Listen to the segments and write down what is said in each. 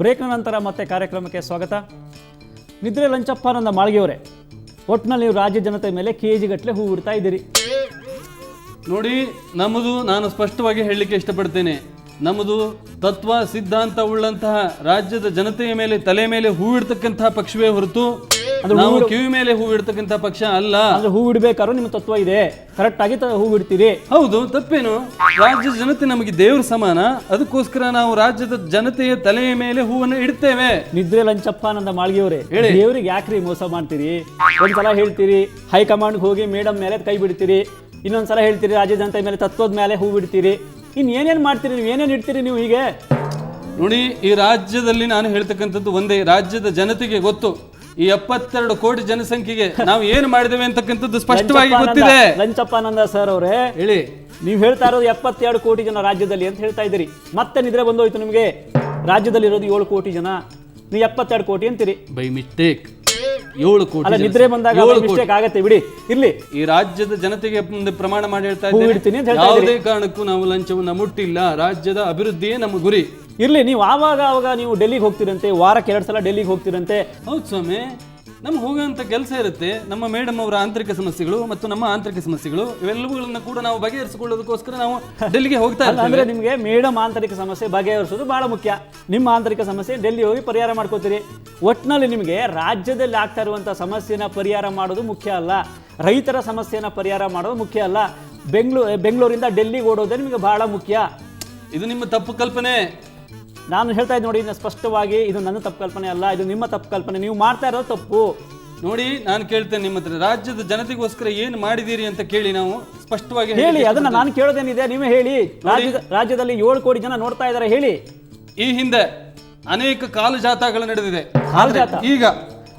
ಬ್ರೇಕ್ನ ನಂತರ ಮತ್ತೆ ಕಾರ್ಯಕ್ರಮಕ್ಕೆ ಸ್ವಾಗತ. ನಿದ್ರೆ ಲಂಚಪ್ಪ ನನ್ನ ಮಾಳ್ಗೆಯವರೇ, ಒಟ್ಟಿನಲ್ಲಿ ನೀವು ರಾಜ್ಯ ಜನತೆ ಮೇಲೆ KG ಗಟ್ಟಲೆ ಹೂ ಬಿಡ್ತಾ ಇದ್ದೀರಿ. ನೋಡಿ, ನಮ್ಮದು ನಾನು ಸ್ಪಷ್ಟವಾಗಿ ಹೇಳಲಿಕ್ಕೆ ಇಷ್ಟಪಡ್ತೇನೆ, ನಮ್ಮದು ತತ್ವ ಸಿದ್ಧಾಂತ ಉಳ್ಳಂತಹ ರಾಜ್ಯದ ಜನತೆಯ ಮೇಲೆ ತಲೆ ಮೇಲೆ ಹೂ ಇಡ್ತಕ್ಕಂತಹ ಪಕ್ಷವೇ ಹೊರತು ನಾವು ಕಿವಿ ಮೇಲೆ ಹೂ ಇಡ್ತಕ್ಕಂತಹ ಪಕ್ಷ ಅಲ್ಲ. ಅಂದ್ರೆ ಹೂ ಇಡಬೇಕಾದ್ರೂ ನಿಮ್ಮ ತತ್ವ ಇದೆ, ಕರೆಕ್ಟ್ ಆಗಿ ಹೂ ಬಿಡ್ತೀರಿ. ಹೌದು, ತಪ್ಪೇನು? ರಾಜ್ಯದ ಜನತೆ ನಮಗೆ ದೇವ್ರ ಸಮಾನ, ಅದಕ್ಕೋಸ್ಕರ ನಾವು ರಾಜ್ಯದ ಜನತೆಯ ತಲೆಯ ಮೇಲೆ ಹೂವನ್ನು ಇಡ್ತೇವೆ. ನಿದ್ರೆ ಲಂಚಪ್ಪ ನನ್ನ ಮಾಳ್ಗೆಯವರೇ, ದೇವ್ರಿಗೆ ಯಾಕ್ರಿ ಮೋಸ ಮಾಡ್ತೀರಿ? ಒಂದ್ಸಲ ಹೇಳ್ತೀರಿ ಹೈಕಮಾಂಡ್ಗೆ ಹೋಗಿ ಮೇಡಮ್ ಮೇಲೆ ಕೈ ಬಿಡ್ತೀರಿ, ಇನ್ನೊಂದ್ಸಲ ಹೇಳ್ತೀರಿ ರಾಜ್ಯ ಜನತೆ ಮೇಲೆ ತತ್ವದ ಮೇಲೆ ಹೂ ಬಿಡ್ತೀರಿ. ಇನ್ನು ಏನೇನು ಮಾಡ್ತೀರಿ ನೀವು? ಏನೇನು ಇಡ್ತೀರಿ ನೀವು? ಹೀಗೆ ನೋಡಿ, ಈ ರಾಜ್ಯದಲ್ಲಿ ನಾನು ಹೇಳ್ತಕ್ಕಂಥದ್ದು ಒಂದೇ, ರಾಜ್ಯದ ಜನತೆಗೆ ಗೊತ್ತು, ಈ 72 ಕೋಟಿ ಜನಸಂಖ್ಯೆಗೆ ನಾವು ಏನು ಮಾಡಿದ್ದೇವೆ ಅಂತಕ್ಕಂಥದ್ದು ಸ್ಪಷ್ಟವಾಗಿ ಗೊತ್ತಿದೆ. ಲಂಚಪ್ಪಾನಂದ ಸರ್ ಅವರೇ ಹೇಳಿ, ನೀವು ಹೇಳ್ತಾ ಇರೋದು 72 ಕೋಟಿ ಜನ ರಾಜ್ಯದಲ್ಲಿ ಅಂತ ಹೇಳ್ತಾ ಇದ್ದೀರಿ. ಮತ್ತೆ ನಿದ್ರೆ ಬಂದೋಯ್ತು ನಿಮಗೆ. ರಾಜ್ಯದಲ್ಲಿ ಇರೋದು 7 ಕೋಟಿ ಜನ, ನೀವು 72 ಕೋಟಿ ಅಂತೀರಿ. ಬೈ ಮಿಸ್ಟೇಕ್ 7 ಕೋಟಿ. ಅಲ್ಲ, ನಿದ್ರೆ ಬಂದಾಗ ಮಿಸ್ಟೇಕ್ ಆಗತ್ತೆ, ಬಿಡಿ. ಇರ್ಲಿ, ಈ ರಾಜ್ಯದ ಜನತೆಗೆ ಮುಂದೆ ಪ್ರಮಾಣ ಮಾಡಿ ಹೇಳ್ತಾ ಹೂ ಇಡ್ತೀನಿ ಅಂತ ಹೇಳ್ತಾ ಯಾವುದೇ ಕಾರಣಕ್ಕೂ ನಾವು ಲಂಚವನ್ನ ಮುಟ್ಟಿಲ್ಲ. ರಾಜ್ಯದ ಅಭಿವೃದ್ಧಿಯೇ ನಮ್ಮ ಗುರಿ. ಇರ್ಲಿ, ನೀವು ಆವಾಗ ನೀವು ಡೆಲ್ಲಿಗೆ ಹೋಗ್ತಿರಂತೆ, ವಾರಕ್ಕೆ 2 ಸಲ ಡೆಲ್ಲಿಗೆ ಹೋಗ್ತಿರಂತೆ. ಹೌದು ಸ್ವಾಮಿ, ನಮ್ಗೆ ಹೋಗುವಂತ ಕೆಲಸ ಇರುತ್ತೆ. ನಮ್ಮ ಮೇಡಮ್ ಅವರ ಆಂತರಿಕ ಸಮಸ್ಯೆಗಳು ಮತ್ತು ನಮ್ಮ ಆಂತರಿಕ ಸಮಸ್ಯೆಗಳು ಇವೆಲ್ಲವುಗಳನ್ನ ಕೂಡ ನಾವು ಬಗೆಹರಿಸಿಕೊಳ್ಳೋದಕ್ಕೋಸ್ಕರ ನಾವು ಡೆಲ್ಲಿಗೆ ಹೋಗ್ತಾ ಇದ್ದೀವಿ. ಅಂದ್ರೆ ನಿಮಗೆ ಮೇಡಮ್ ಆಂತರಿಕ ಸಮಸ್ಯೆ ಬಗೆಹರಿಸೋದು ಬಹಳ ಮುಖ್ಯ. ನಿಮ್ಮ ಆಂತರಿಕ ಸಮಸ್ಯೆ ಡೆಲ್ಲಿ ಹೋಗಿ ಪರಿಹಾರ ಮಾಡ್ಕೋತೀರಿ. ಒಟ್ಟಿನಲ್ಲಿ ನಿಮಗೆ ರಾಜ್ಯದಲ್ಲಿ ಆಗ್ತಾ ಇರುವಂತಹ ಸಮಸ್ಯೆನ ಪರಿಹಾರ ಮಾಡೋದು ಮುಖ್ಯ ಅಲ್ಲ, ರೈತರ ಸಮಸ್ಯೆನ ಪರಿಹಾರ ಮಾಡೋದು ಮುಖ್ಯ ಅಲ್ಲ, ಬೆಂಗಳೂರಿಂದ ಡೆಲ್ಲಿಗೆ ಓಡೋದೇ ನಿಮಗೆ ಬಹಳ ಮುಖ್ಯ. ಇದು ನಿಮ್ಮ ತಪ್ಪು ಕಲ್ಪನೆ. ನಾನು ಹೇಳ್ತಾ ಇದ್ದೀನಿ ನೋಡಿ, ಸ್ಪಷ್ಟವಾಗಿ ಇದು ನನ್ನ ತಪ್ಪು ಕಲ್ಪನೆ ಅಲ್ಲ, ಇದು ನಿಮ್ಮ ತಪ್ಪು ಕಲ್ಪನೆ. ನೀವು ಮಾಡ್ತಾ ಇರೋದು ತಪ್ಪು. ನೋಡಿ, ನಾನು ಕೇಳ್ತೇನೆ ನಿಮ್ಮ ಹತ್ರ, ರಾಜ್ಯದ ಜನತೆಗೋಸ್ಕರ ಏನು ಮಾಡಿದ್ದೀರಿ ಅಂತ ಕೇಳಿ, ನಾವು ಸ್ಪಷ್ಟವಾಗಿ ಹೇಳಿ. ಅದನ್ನ ನಾನು ಕೇಳೋದೇನಿದೆ, ನೀವೇ ಹೇಳಿ. ರಾಜ್ಯದಲ್ಲಿ 7 ಕೋಟಿ ಜನ ನೋಡ್ತಾ ಇದ್ದಾರೆ, ಹೇಳಿ. ಈ ಹಿಂದೆ ಅನೇಕ ಕಾಲು ಜಾಥಾಗಳು ನಡೆದಿದೆ.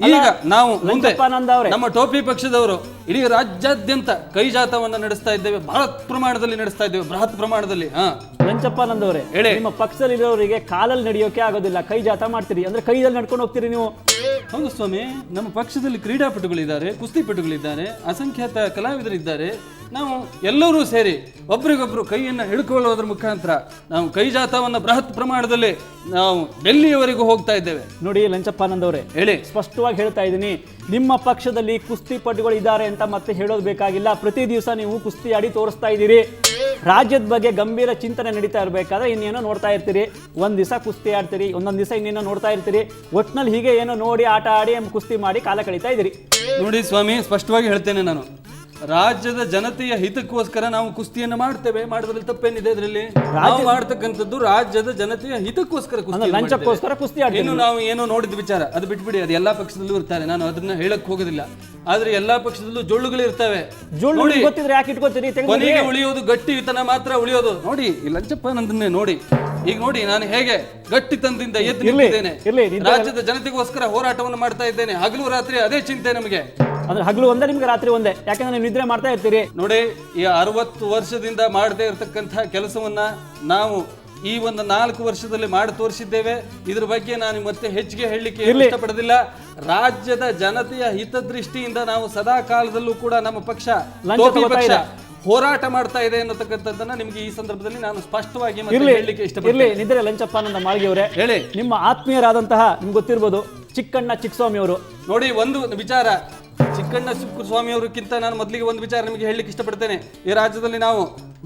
ಈಗ ನಾವು ಮುಂದೆ ನಮ್ಮ ಟೋಪಿ ಪಕ್ಷದವರು ಇಡೀ ರಾಜ್ಯಾದ್ಯಂತ ಕೈ ಜಾಥಾವನ್ನ ನಡೆಸ್ತಾ ಇದ್ದೇವೆ, ಬೃಹತ್ ಪ್ರಮಾಣದಲ್ಲಿ. ಲಂಚಪ್ಪಾನಂದವರೇ, ನಿಮ್ಮ ಪಕ್ಷದಲ್ಲಿ ಇರೋರಿಗೆ ಕಾಲಲ್ಲಿ ನಡೆಯೋಕೆ ಆಗೋದಿಲ್ಲ, ಕೈ ಜಾಥಾ ಮಾಡ್ತೀರಿ ಅಂದ್ರೆ ಕೈಯಲ್ಲಿ ನಡ್ಕೊಂಡು ಹೋಗ್ತೀರಿ ನೀವು. ಹೌದು ಸ್ವಾಮಿ, ನಮ್ಮ ಪಕ್ಷದಲ್ಲಿ ಕ್ರೀಡಾಪಟುಗಳಿದ್ದಾರೆ, ಕುಸ್ತಿಪಟುಗಳಿದ್ದಾರೆ, ಅಸಂಖ್ಯಾತ ಕಲಾವಿದರಿದ್ದಾರೆ. ನಾವು ಎಲ್ಲರೂ ಸೇರಿ ಒಬ್ರಿಗೊಬ್ರು ಕೈಯನ್ನು ಹಿಡ್ಕೊಳ್ಳೋದ್ರ ಮುಖಾಂತರ ನಾವು ಕೈ ಜಾಥಾವನ್ನ ಬೃಹತ್ ಪ್ರಮಾಣದಲ್ಲಿ ನಾವು ಡೆಲ್ಲಿಯವರೆಗೂ ಹೋಗ್ತಾ ಇದ್ದೇವೆ. ನೋಡಿ ಲಂಚಪ್ಪಾನಂದವರೇ, ಹೇಳಿ. ಸ್ಪಷ್ಟವಾಗಿ ಹೇಳ್ತಾ ಇದ್ದೀನಿ, ನಿಮ್ಮ ಪಕ್ಷದಲ್ಲಿ ಕುಸ್ತಿಪಟುಗಳು ಇದ್ದಾರೆ ಅಂತ ಮತ್ತೆ ಹೇಳೋದು ಬೇಕಾಗಿಲ್ಲ. ಪ್ರತಿ ದಿವಸ ನೀವು ಕುಸ್ತಿ ಆಡಿ ತೋರಿಸ್ತಾ ಇದ್ದೀರಿ. ರಾಜ್ಯದ ಬಗ್ಗೆ ಗಂಭೀರ ಚಿಂತನೆ ನಡೀತಾ ಇರಬೇಕಾದ್ರೆ ಇನ್ನೇನೋ ನೋಡ್ತಾ ಇರ್ತೀರಿ. ಒಂದ್ ದಿವಸ ಕುಸ್ತಿ ಆಡ್ತೀರಿ, ಒಂದೊಂದು ದಿವಸ ಇನ್ನೇನೋ ನೋಡ್ತಾ ಇರ್ತೀರಿ. ಒಟ್ನಲ್ಲಿ ಹೀಗೆ ಏನೋ ನೋಡಿ ಆಟ ಆಡಿ ಕುಸ್ತಿ ಮಾಡಿ ಕಾಲ ಕಳೀತಾ ಇದ್ದೀರಿ. ನೋಡಿ ಸ್ವಾಮಿ, ಸ್ಪಷ್ಟವಾಗಿ ಹೇಳ್ತೇನೆ ನಾನು, ರಾಜ್ಯದ ಜನತೆಯ ಹಿತಕ್ಕೋಸ್ಕರ ನಾವು ಕುಸ್ತಿಯನ್ನು ಮಾಡ್ತೇವೆ. ಮಾಡೋದ್ರಲ್ಲಿ ತಪ್ಪೇನಿದೆ? ಇದರಲ್ಲಿ ನಾವು ಮಾಡ್ತಕ್ಕಂಥದ್ದು ರಾಜ್ಯದ ಜನತೆಯ ಹಿತಕ್ಕೋಸ್ಕರ, ಲಂಚಕ್ಕೋಸ್ಕರ ಕುಸ್ತಿ ಆಡ್ತೀವಿ. ಇನ್ನು ನಾವು ಏನೋ ನೋಡಿದ ವಿಚಾರ ಅದು ಬಿಟ್ಬಿಡಿ, ಅದು ಎಲ್ಲಾ ಪಕ್ಷದಲ್ಲೂ ಇರ್ತಾರೆ, ನಾನು ಅದನ್ನ ಹೇಳಕ್ ಹೋಗೋದಿಲ್ಲ. ಆದ್ರೆ ಎಲ್ಲಾ ಪಕ್ಷದಲ್ಲೂ ಜೊಳ್ಳುಗಳು ಇರ್ತವೆ. ಗೊತ್ತಿದ್ರೆ ಯಾಕೆ ಇಟ್ಕೋತೀರಿ? ಕೊನೆಗೆ ಉಳಿಯೋದು ಗಟ್ಟಿತನ ಮಾತ್ರ ಉಳಿಯೋದು. ನೋಡಿ, ಈ ಲಂಚಪ್ಪನಂದನ್ನೇ ನೋಡಿ. ಈಗ ನೋಡಿ, ನಾನು ಹೇಗೆ ಗಟ್ಟಿತನದಿಂದ ಎದ್ದು ನಿಂತಿದ್ದೇನೆ, ರಾಜ್ಯದ ಜನತೆಗೋಸ್ಕರ ಹೋರಾಟವನ್ನು ಮಾಡ್ತಾ ಇದ್ದೇನೆ. ಹಗಲು ರಾತ್ರಿ ಅದೇ ಚಿಂತೆ ನಮಗೆ. ಅಂದ್ರೆ ಹಗಲು ಒಂದೇ, ನಿಮ್ಗೆ ರಾತ್ರಿ ಒಂದೇ, ಯಾಕಂದ್ರೆ ನೀವು ನಿದ್ರೆ ಮಾಡ್ತಾ ಇರ್ತೀರಿ. ನೋಡಿ, ಈ 60 ವರ್ಷದಿಂದ ಮಾಡದೇ ಇರತಕ್ಕಂತಹ ಕೆಲಸವನ್ನ ನಾವು ಈ ಒಂದು 4 ವರ್ಷದಲ್ಲಿ ಮಾಡಿ ತೋರಿಸಿದ್ದೇವೆ. ಇದ್ರ ಬಗ್ಗೆ ನಾನು ಮತ್ತೆ ಹೆಚ್ಚಿಗೆ ಹೇಳಲಿಕ್ಕೆ ಇಷ್ಟಪಡೋದಿಲ್ಲ. ರಾಜ್ಯದ ಜನತೆಯ ಹಿತದೃಷ್ಟಿಯಿಂದ ನಾವು ಸದಾ ಕಾಲದಲ್ಲೂ ಕೂಡ ನಮ್ಮ ಪಕ್ಷ ಹೋರಾಟ ಮಾಡ್ತಾ ಇದೆ ಅನ್ನತಕ್ಕಂಥದ್ದನ್ನ ನಿಮಗೆ ಈ ಸಂದರ್ಭದಲ್ಲಿ ನಾನು ಸ್ಪಷ್ಟವಾಗಿ ಹೇಳಲಿಕ್ಕೆ ಇಷ್ಟಪಡ್ತೀನಿ. ನಿದ್ರೆ ಲಂಚಪ್ಪಾನಂದ ಮಾಳ್ಗೆಯವರೇ, ಹೇಳಿ. ನಿಮ್ಮ ಆತ್ಮೀಯರಾದಂತಹ ನಿಮ್ಗೆ ಗೊತ್ತಿರ್ಬೋದು ಚಿಕ್ಕಣ್ಣ ಚಿಕ್ಕಸ್ವಾಮಿ ಅವರು. ನೋಡಿ, ಒಂದು ವಿಚಾರ, ಚಿಕ್ಕಣ್ಣ ಚಿಕ್ಕಸ್ವಾಮಿ ಅವರಿಗಿಂತ ನಾನು ಮೊದಲಿಗೆ ಒಂದು ವಿಚಾರ ನಿಮಗೆ ಹೇಳಲಿಕ್ಕೆ ಇಷ್ಟಪಡ್ತೇನೆ. ಈ ರಾಜ್ಯದಲ್ಲಿ ನಾವು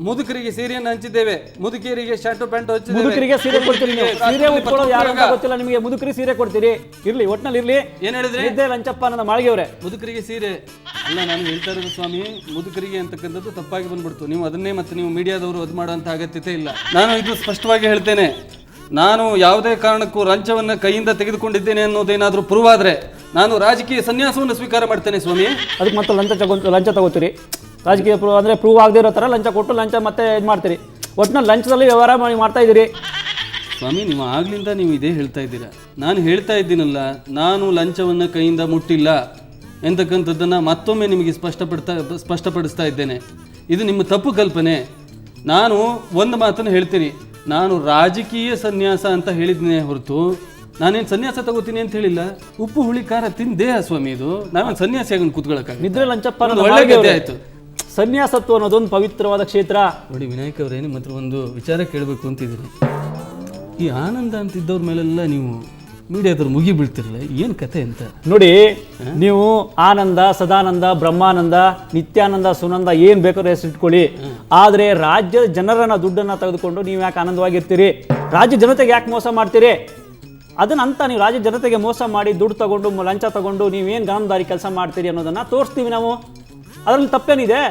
ಮುದುಕರಿಗೆ ಸೀರೆಯನ್ನು ಹಂಚಿದ್ದೇವೆ, ಮುದುಕಿಯರಿಗೆ ಶರ್ಟ್ ಪ್ಯಾಂಟ್ ಹಂಚಿದ್ದೇವೆ. ಮುದುಕರಿಗೆ ಸೀರೆ ಕೊಡ್ತೀರಿ ನೀವು, ಸೀರೆ ಉಟ್ಕೊಳ್ಳೋದು ಯಾರು ಅಂತ ಗೊತ್ತಿಲ್ಲ ನಿಮಗೆ, ಮುದುಕರಿಗೆ ಸೀರೆ ಕೊಡ್ತೀರಿ. ಇರ್ಲಿ, ಒಟ್ನಲ್ಲಿ ಇರ್ಲಿ. ಏನ್ ಹೇಳಿದ್ರೆ? ನಿದ್ರೆ ಲಂಚಪ್ಪಾನಂದ ಮಾಳ್ಗೆಯವರೇ, ಮುದುಕರಿಗೆ ಸೀರೆ ಅಲ್ಲ ನಾನು ಹೇಳ್ತಾ ಇರೋದು ಸ್ವಾಮಿ, ಮುದುಕರಿಗೆ ಅಂತಕ್ಕಂಥದ್ದು ತಪ್ಪಾಗಿ ಬಂದ್ಬಿಡ್ತು. ನೀವು ಅದನ್ನೇ ಮತ್ತೆ ನೀವು ಮೀಡಿಯಾದವರು ಅದು ಮಾಡುವಂತ ಅಗತ್ಯತೆ ಇಲ್ಲ. ನಾನು ಇದು ಸ್ಪಷ್ಟವಾಗಿ ಹೇಳ್ತೇನೆ, ನಾನು ಯಾವುದೇ ಕಾರಣಕ್ಕೂ ಲಂಚವನ್ನ ಕೈಯಿಂದ ತೆಗೆದುಕೊಂಡಿದ್ದೇನೆ ಅನ್ನೋದೇನಾದ್ರೂ ಪ್ರೂವ್ ಆದ್ರೆ ನಾನು ರಾಜಕೀಯ ಸನ್ಯಾಸವನ್ನು ಸ್ವೀಕಾರ ಮಾಡ್ತೇನೆ ಸ್ವಾಮಿ. ಅದಕ್ಕೆ ಮತ್ತೆ ಲಂಚ ತಗೋತೀರಿ? ರಾಜಕೀಯ ಅಂದ್ರೆ ಪ್ರೂವ್ ಆಗದೆ ಇರೋ ತರ ಲಂಚ ಕೊಟ್ಟು ಲಂಚ ಮತ್ತೆ ಇದು ಮಾಡ್ತೀರಿ. ಒಟ್ಟಿನಲ್ಲಿ ಲಂಚದಲ್ಲಿ ವ್ಯವಹಾರ ಮಾಡ್ತಾ ಇದ್ದೀರಿ ಸ್ವಾಮಿ. ನೀವು ಆಗ್ಲಿಂದ ನೀವು ಇದೇ ಹೇಳ್ತಾ ಇದ್ದೀರಾ. ನಾನು ಹೇಳ್ತಾ ಇದ್ದೀನಲ್ಲ, ನಾನು ಲಂಚವನ್ನ ಕೈಯಿಂದ ಮುಟ್ಟಿಲ್ಲ ಎಂತಕ್ಕಂಥದ್ದನ್ನ ಮತ್ತೊಮ್ಮೆ ನಿಮಗೆ ಸ್ಪಷ್ಟಪಡಿಸ್ತಾ ಇದ್ದೇನೆ. ಇದು ನಿಮ್ಮ ತಪ್ಪು ಕಲ್ಪನೆ. ನಾನು ಒಂದು ಮಾತನ್ನು ಹೇಳ್ತೀನಿ, ನಾನು ರಾಜಕೀಯ ಸನ್ಯಾಸ ಅಂತ ಹೇಳಿದ್ನೇ ಹೊರತು ನಾನೇನು ಸನ್ಯಾಸ ತಗೋತೀನಿ ಅಂತ ಹೇಳಿಲ್ಲ. ಉಪ್ಪು ಹುಳಿ ಖಾರ ತಿಂದೇ ಸ್ವಾಮಿ, ಇದು ನಾವೇನು ಸನ್ಯಾಸಿ ಆಗಿ ಕೂತ್ಕೊಳ್ಳೋಕ್ಕಾಗ? ನಿದ್ರೆ ಲಂಚಪ್ಪ ಒಳ್ಳೆ ಗದ್ದೆ ಆಯ್ತು. ಸನ್ಯಾಸತ್ವ ಅನ್ನೋದೊಂದು ಪವಿತ್ರವಾದ ಕ್ಷೇತ್ರ. ನೋಡಿ ವಿನಾಯಕ್ ಅವರೇ, ನಿಮ್ಮ ಹತ್ರ ಒಂದು ವಿಚಾರ ಕೇಳಬೇಕು ಅಂತಿದ್ದೀನಿ. ಈ ಆನಂದ ಅಂತಿದ್ದವ್ರ ಮೇಲೆಲ್ಲ ನೀವು ಮೀಡಿಯಾದವ್ರು ಮುಗಿ ಬೀಳ್ತಿರಲ್ಲ, ಏನು ಕತೆ ಅಂತ ನೋಡಿ. ನೀವು ಆನಂದ, ಸದಾನಂದ, ಬ್ರಹ್ಮಾನಂದ, ನಿತ್ಯಾನಂದ, ಸುನಂದ ಏನ್ ಬೇಕಾದ್ರೂ ಹೆಸರಿಟ್ಕೊಳ್ಳಿ, ಆದ್ರೆ ರಾಜ್ಯದ ಜನರನ್ನ ದುಡ್ಡನ್ನ ತೆಗೆದುಕೊಂಡು ನೀವು ಯಾಕೆ ಆನಂದವಾಗಿರ್ತೀರಿ? ರಾಜ್ಯ ಜನತೆಗೆ ಯಾಕೆ ಮೋಸ ಮಾಡ್ತೀರಿ? ಅದನ್ನಂತ ನೀವು ರಾಜ್ಯ ಜನತೆಗೆ ಮೋಸ ಮಾಡಿ ದುಡ್ಡು ತಗೊಂಡು ಲಂಚ ತಗೊಂಡು ನೀವೇನು ಗಮನದಾರಿ ಕೆಲಸ ಮಾಡ್ತೀರಿ ಅನ್ನೋದನ್ನ ತೋರಿಸ್ತೀವಿ ನಾವು. ಅದರಲ್ಲಿ ತಪ್ಪೇನಿದೆ?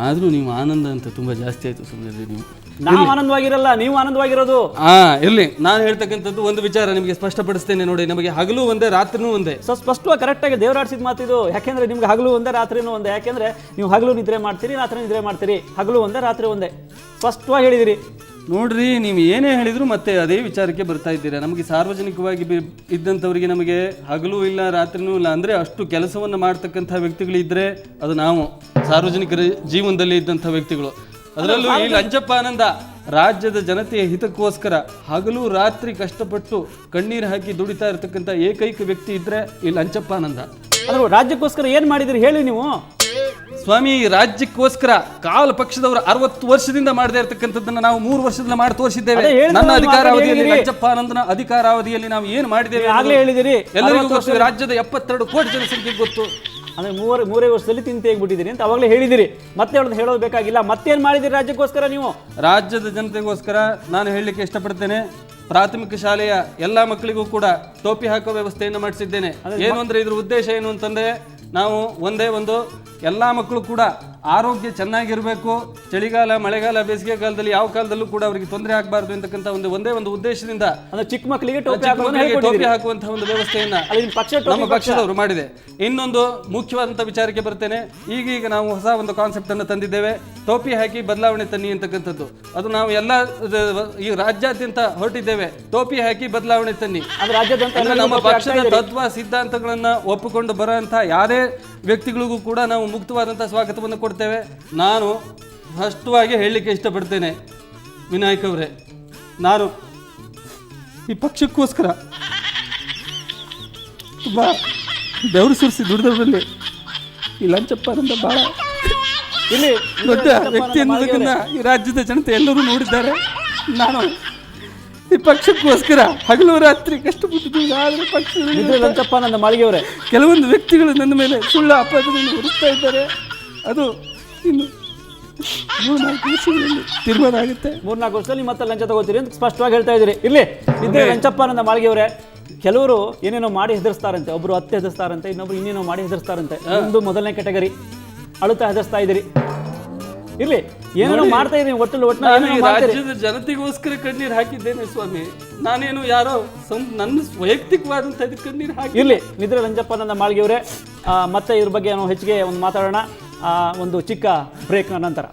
ಆದರೂ ನೀವು ಆನಂದ ಅಂತ ತುಂಬ ಜಾಸ್ತಿ ಆಯಿತು. ಸುಮ್ಮನೆ ನೀವು ನಾವು ಆನಂದವಾಗಿರಲ್ಲ, ನೀವು ಆನಂದವಾಗಿರೋದು. ಇರಲಿ, ನಾನು ಹೇಳ್ತಕ್ಕಂಥದ್ದು ಒಂದು ವಿಚಾರ ನಿಮಗೆ ಸ್ಪಷ್ಟಪಡಿಸ್ತೇನೆ ನೋಡಿ. ನಮಗೆ ಹಗಲು ಒಂದೇ, ರಾತ್ರಿನೂ ಒಂದೇ. ಸ್ಪಷ್ಟವಾಗಿ ಕರೆಕ್ಟಾಗಿ ದೇವರಾಡಿಸಿದ ಮಾತಿದು. ಯಾಕೆಂದ್ರೆ ನಿಮ್ಗೆ ಹಗಲು ಒಂದೇ, ರಾತ್ರಿನೂ ಒಂದೇ. ಯಾಕೆಂದ್ರೆ ನೀವು ಹಗಲು ನಿದ್ರೆ ಮಾಡ್ತೀರಿ, ರಾತ್ರಿ ನಿದ್ರೆ ಮಾಡ್ತೀರಿ. ಹಗಲು ಒಂದೇ, ರಾತ್ರಿ ಒಂದೇ, ಸ್ಪಷ್ಟವಾಗಿ ಹೇಳಿದಿರಿ. ನೋಡ್ರಿ, ನೀವು ಏನೇ ಹೇಳಿದ್ರು ಮತ್ತೆ ಅದೇ ವಿಚಾರಕ್ಕೆ ಬರ್ತಾ ಇದ್ದೀರಾ. ನಮಗೆ ಸಾರ್ವಜನಿಕವಾಗಿ ಇದ್ದಂಥವರಿಗೆ ನಮಗೆ ಹಗಲು ಇಲ್ಲ, ರಾತ್ರಿನೂ ಇಲ್ಲ ಅಂದರೆ ಅಷ್ಟು ಕೆಲಸವನ್ನು ಮಾಡ್ತಕ್ಕಂಥ ವ್ಯಕ್ತಿಗಳಿದ್ರೆ ಅದು ನಾವು ಸಾರ್ವಜನಿಕರ ಜೀವನದಲ್ಲಿ ಇದ್ದಂಥ ವ್ಯಕ್ತಿಗಳು. ಅದರಲ್ಲೂ ಈ ಲಂಚಪ್ಪ ಆನಂದ ರಾಜ್ಯದ ಜನತೆಯ ಹಿತಕ್ಕೋಸ್ಕರ ಹಗಲು ರಾತ್ರಿ ಕಷ್ಟಪಟ್ಟು ಕಣ್ಣೀರು ಹಾಕಿ ದುಡಿತಾ ಇರತಕ್ಕಂಥ ಏಕೈಕ ವ್ಯಕ್ತಿ ಇದ್ರೆ ಈ ಲಂಚಪ್ಪ ಆನಂದ. ಅದು ರಾಜ್ಯಕ್ಕೋಸ್ಕರ ಏನ್ ಮಾಡಿದಿರಿ ಹೇಳಿ ನೀವು? ಸ್ವಾಮಿ, ರಾಜ್ಯಕ್ಕೋಸ್ಕರ ಕಾಲ ಪಕ್ಷದವರು 60 ವರ್ಷದಿಂದ ಮಾಡದೇ ಇರತಕ್ಕಂಥದ್ದನ್ನ ನಾವು 3 ವರ್ಷದಿಂದ ಮಾಡಿ ತೋರಿಸಿದ್ದೇವೆ. ನನ್ನ ಅಧಿಕಾರಾವಧಿಯಲ್ಲಿ ಲಂಚಪ್ಪ ಆನಂದನ ಅಧಿಕಾರಾವಧಿಯಲ್ಲಿ ನಾವು ಏನು ಮಾಡಿದ್ದೇವೆ ಆಗ್ಲೇ ಹೇಳಿದಿರಿ. ಎಲ್ಲರಿಗೂ ಗೊತ್ತು. ರಾಜ್ಯದ 72 ಕೋಟಿ ಜನಸಂಖ್ಯೆಗೆ ಗೊತ್ತು. ಅಂದ್ರೆ ಮೂರೇ ವರ್ಷದಲ್ಲಿ ತೆಗ್ಬಿಟ್ಟಿದ್ದೀರಿ ಅಂತ ಅವಾಗಲೇ ಹೇಳಿದಿರಿ. ಮತ್ತೆ ಹೇಳೋದು ಬೇಕಾಗಿಲ್ಲ. ಮತ್ತೇನ್ ಮಾಡಿದಿರಿ ರಾಜ್ಯಕ್ಕೋಸ್ಕರ ನೀವು? ರಾಜ್ಯದ ಜನತೆಗೋಸ್ಕರ ನಾನು ಹೇಳಲಿಕ್ಕೆ ಇಷ್ಟಪಡ್ತೇನೆ, ಪ್ರಾಥಮಿಕ ಶಾಲೆಯ ಎಲ್ಲಾ ಮಕ್ಕಳಿಗೂ ಕೂಡ ಟೋಪಿ ಹಾಕೋ ವ್ಯವಸ್ಥೆಯನ್ನು ಮಾಡಿಸಿದ್ದೇನೆ. ಏನು ಅಂದ್ರೆ ಇದ್ರ ಉದ್ದೇಶ ಏನು ಅಂತಂದ್ರೆ, ನಾವು ಒಂದೇ ಒಂದು ಎಲ್ಲ ಮಕ್ಕಳು ಕೂಡ ಆರೋಗ್ಯ ಚೆನ್ನಾಗಿರಬೇಕು, ಚಳಿಗಾಲ, ಮಳೆಗಾಲ, ಬೇಸಿಗೆ ಕಾಲದಲ್ಲಿ ಯಾವ ಕಾಲದಲ್ಲೂ ಕೂಡ ಅವರಿಗೆ ತೊಂದರೆ ಆಗಬಾರ್ದು ಅಂತಕ್ಕಂಥ ಒಂದೇ ಒಂದು ಉದ್ದೇಶದಿಂದ ಚಿಕ್ಕ ಮಕ್ಕಳಿಗೆ ಟೋಪಿ ಹಾಕುವಂತಹ ಒಂದು ವ್ಯವಸ್ಥೆಯನ್ನ ನಮ್ಮ ಪಕ್ಷದವರು ಮಾಡಿದೆ. ಇನ್ನೊಂದು ಮುಖ್ಯವಾದಂತಹ ವಿಚಾರಕ್ಕೆ ಬರ್ತೇನೆ. ಈಗೀಗ ನಾವು ಹೊಸ ಒಂದು ಕಾನ್ಸೆಪ್ಟ್ ಅನ್ನು ತಂದಿದ್ದೇವೆ, ಟೋಪಿ ಹಾಕಿ ಬದಲಾವಣೆ ತನ್ನಿ ಅಂತಕ್ಕಂಥದ್ದು. ಅದು ನಾವು ಎಲ್ಲ ಈ ರಾಜ್ಯಾದ್ಯಂತ ಹೊರಟಿದ್ದೇವೆ, ಟೋಪಿ ಹಾಕಿ ಬದಲಾವಣೆ ತನ್ನಿ. ನಮ್ಮ ಪಕ್ಷದ ತತ್ವ ಸಿದ್ಧಾಂತಗಳನ್ನ ಒಪ್ಪಿಕೊಂಡು ಬರುವಂತಹ ಯಾರೇ ವ್ಯಕ್ತಿಗಳಿಗೂ ಕೂಡ ನಾವು ಮುಕ್ತವಾದಂತಹ ಸ್ವಾಗತವನ್ನು ಕೊಡ್ತೇವೆ. ನಾನು ಸ್ಪಷ್ಟವಾಗಿ ಹೇಳಲಿಕ್ಕೆ ಇಷ್ಟಪಡ್ತೇನೆ, ವಿನಾಯಕ್ ಅವರೇ, ನಾನು ಈ ಪಕ್ಷಕ್ಕೋಸ್ಕರ ತುಂಬಾ ಬೆವರು ಸುರಿಸಿ ದುಡಿದವರಲ್ಲಿ ಈ ಲಂಚಪ್ಪ ಅಂತ ಬಹಳ ಇಲ್ಲಿ ದೊಡ್ಡ ವ್ಯಕ್ತಿ ಅನ್ನೋದನ್ನ ಈ ರಾಜ್ಯದ ಜನತೆ ಎಲ್ಲರೂ ನೋಡಿದ್ದಾರೆ. ನಾನು ಈ ಪಕ್ಷಕ್ಕೋಸ್ಕರ ಹಗಲು ರಾತ್ರಿ ಕಷ್ಟಪಟ್ಟು ಆದ್ರೆ ಪಕ್ಷದ ಲಂಚಪ್ಪ ನನ್ನ ಮಾಳಿಗೆಯವರೇ, ಕೆಲವೊಂದು ವ್ಯಕ್ತಿಗಳು ನನ್ನ ಮೇಲೆ ಸುಳ್ಳು ಆಪಾದನೆಯನ್ನು ಹೊರಿಸ್ತಾ ಇದ್ದಾರೆ. ಅದು ಇನ್ನು 3-4 ವರ್ಷಗಳಲ್ಲಿ ತೀರ್ಮಾನ ಆಗುತ್ತೆ. 3-4 ವರ್ಷದಲ್ಲಿ ಮತ್ತೆ ಲಂಚ ತಗೋತೀರಿ ಅಂತ ಸ್ಪಷ್ಟವಾಗಿ ಹೇಳ್ತಾ ಇದ್ದೀರಿ. ಇರ್ಲಿ, ಇದೇ ಲಂಚಪ್ಪ ನನ್ನ ಮಾಳಿಗೆಯವರೇ, ಕೆಲವರು ಏನೇನೋ ಮಾಡಿ ಹೆದರ್ಸ್ತಾರಂತೆ. ಒಬ್ರು ಹತ್ತೆ ಹೆದರ್ಸ್ತಾರಂತೆ, ಇನ್ನೊಬ್ರು ಇನ್ನೇನೋ ಮಾಡಿ ಹೆದರ್ಸ್ತಾರಂತೆ. ಒಂದು ಮೊದಲನೇ ಕ್ಯಾಟಗರಿ ಅಳುತ್ತಾ ಹೆದರ್ಸ್ತಾ ಇದ್ದೀರಿ. ಇರ್ಲಿ, ಏನೇನೋ ಮಾಡ್ತಾ ಇದ್ದೀನಿ. ರಾಜ್ಯದ ಜನತೆಗೋಸ್ಕರ ಕಣ್ಣೀರು ಹಾಕಿದ್ದೇನೆ ಸ್ವಾಮಿ. ನಾನೇನು ಯಾರೋ ನನ್ನ ವೈಯಕ್ತಿಕವಾದಂತ ಕಣ್ಣೀರು ಹಾಕಿ. ಇರ್ಲಿ, ನಿದ್ರೆ ಲಂಚಪ್ಪ ನನ್ನ ಮಾಳಿಗೆಯವರೇ, ಮತ್ತೆ ಇದ್ರ ಬಗ್ಗೆ ನಾವು ಹೆಚ್ಚಿಗೆ ಒಂದು ಮಾತಾಡೋಣ ಒಂದು ಚಿಕ್ಕ ಬ್ರೇಕ್ನ ನಂತರ.